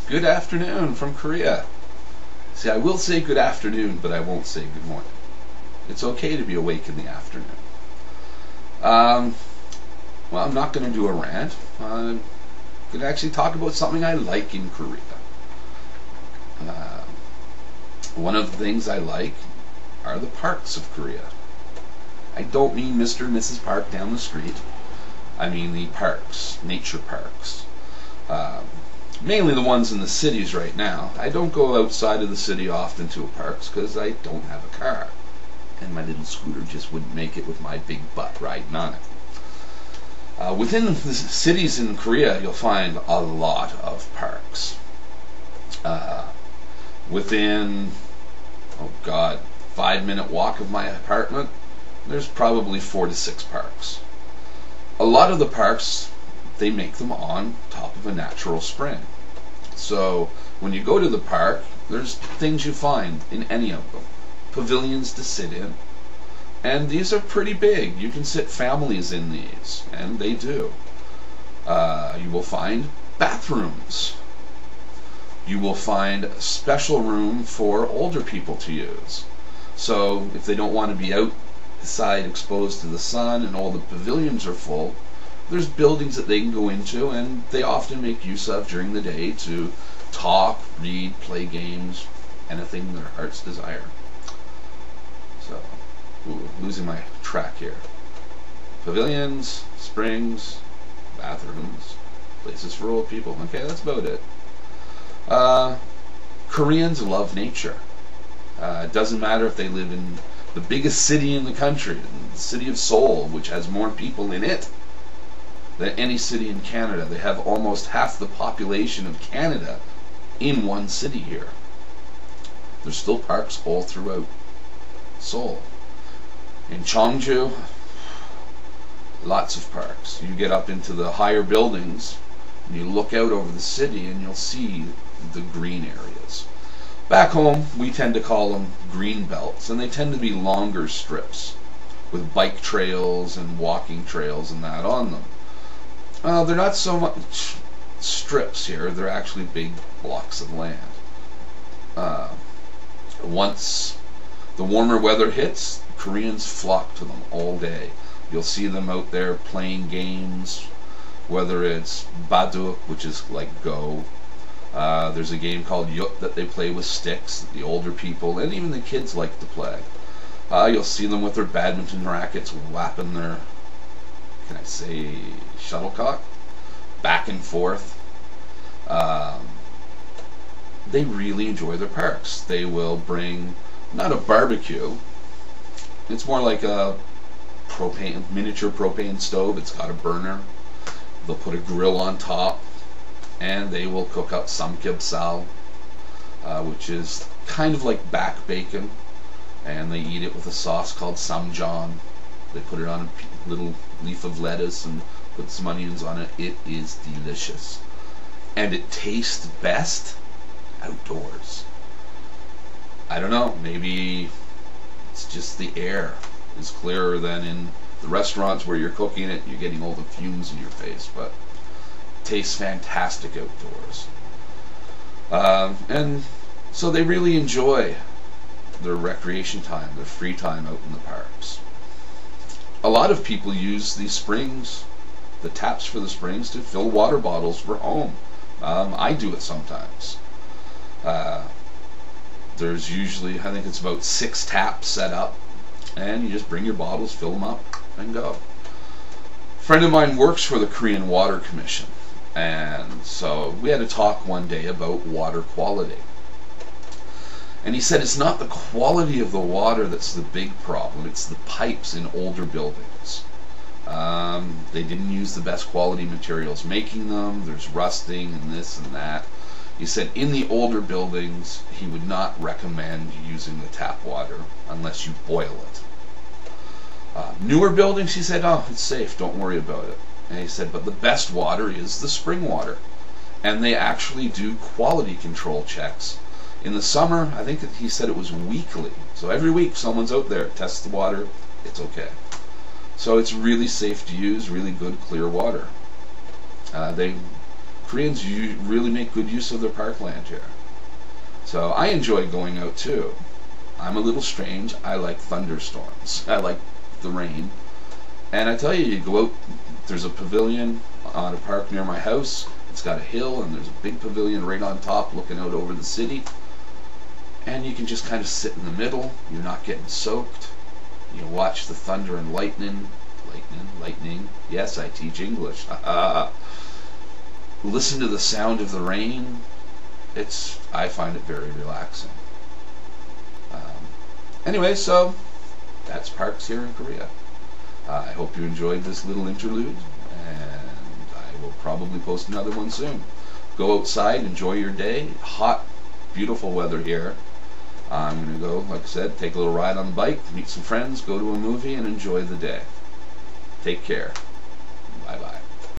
Good afternoon from Korea. See, I will say good afternoon, but I won't say good morning. It's okay to be awake in the afternoon. Well, I'm not going to do a rant. I'm going to actually talk about something I like in Korea. One of the things I like are the parks of Korea. I don't mean Mr. and Mrs. Park down the street. I mean the parks, nature parks. Mainly the ones in the cities right now. I don't go outside of the city often to parks because I don't have a car. And my little scooter just wouldn't make it with my big butt riding on it. Within the cities in Korea, you'll find a lot of parks. Within, 5-minute walk of my apartment, there's probably 4 to 6 parks. A lot of the parks, they make them on top of a natural spring. So when you go to the park, there's things you find in any of them. Pavilions to sit in. And these are pretty big. You can sit families in these, and they do. You will find bathrooms. You will find a special room for older people to use. So if they don't want to be outside exposed to the sun and all the pavilions are full, there's buildings that they can go into, and they often make use of during the day to talk, read, play games, anything their heart's desire. So, losing my track here. Pavilions, springs, bathrooms, places for old people. Okay, that's about it. Koreans love nature. It doesn't matter if they live in the biggest city in the country, the city of Seoul, which has more people in it than any city in Canada. They have almost half the population of Canada in one city here. There's still parks all throughout Seoul. In Cheongju, lots of parks. You get up into the higher buildings and you look out over the city and you'll see the green areas. Back home, we tend to call them green belts, and they tend to be longer strips with bike trails and walking trails and that on them. They're not so much strips here, they're actually big blocks of land. Once the warmer weather hits, Koreans flock to them all day. You'll see them out there playing games, whether it's baduk, which is like Go. There's a game called Yut that they play with sticks that the older people and even the kids like to play. You'll see them with their badminton rackets whapping their, can I say, shuttlecock back and forth. They really enjoy their parks. They will bring, not a barbecue, it's more like a miniature propane stove. It's got a burner. They'll put a grill on top, and they will cook up samgyeopsal, which is kind of like back bacon, and they eat it with a sauce called samjang. They put it on a little leaf of lettuce and put some onions on it. It is delicious, and it tastes best outdoors. I don't know, maybe it's just the air is clearer than in the restaurants where you're cooking it, you're getting all the fumes in your face, but it tastes fantastic outdoors. And so they really enjoy their recreation time, their free time out in the parks. A lot of people use these springs, the taps for the springs, to fill water bottles for home. I do it sometimes. There's usually, I think it's about 6 taps set up, and you just bring your bottles, fill them up, and go. A friend of mine works for the Korean Water Commission, and so we had a talk one day about water quality. And he said it's not the quality of the water that's the big problem, it's the pipes in older buildings. They didn't use the best quality materials making them, there's rusting and this and that. He said in the older buildings he would not recommend using the tap water unless you boil it. Newer buildings, he said, oh, it's safe, don't worry about it. And he said, but the best water is the spring water. And they actually do quality control checks. In the summer, I think that he said it was weekly. So every week someone's out there, tests the water, it's okay. So it's really safe to use, really good clear water. They Koreans really make good use of their parkland here. So I enjoy going out too. I'm a little strange. I like thunderstorms. I like the rain. And I tell you, you go out, there's a pavilion on a park near my house. It's got a hill, and there's a big pavilion right on top looking out over the city. And you can just kind of sit in the middle. You're not getting soaked. You watch the thunder and lightning. Lightning. Yes, I teach English. Listen to the sound of the rain. I find it very relaxing. Anyway, so that's parks here in Korea. I hope you enjoyed this little interlude, and I will probably post another one soon. Go outside, enjoy your day. Hot, beautiful weather here. I'm going to go, like I said, take a little ride on the bike, meet some friends, go to a movie, and enjoy the day. Take care.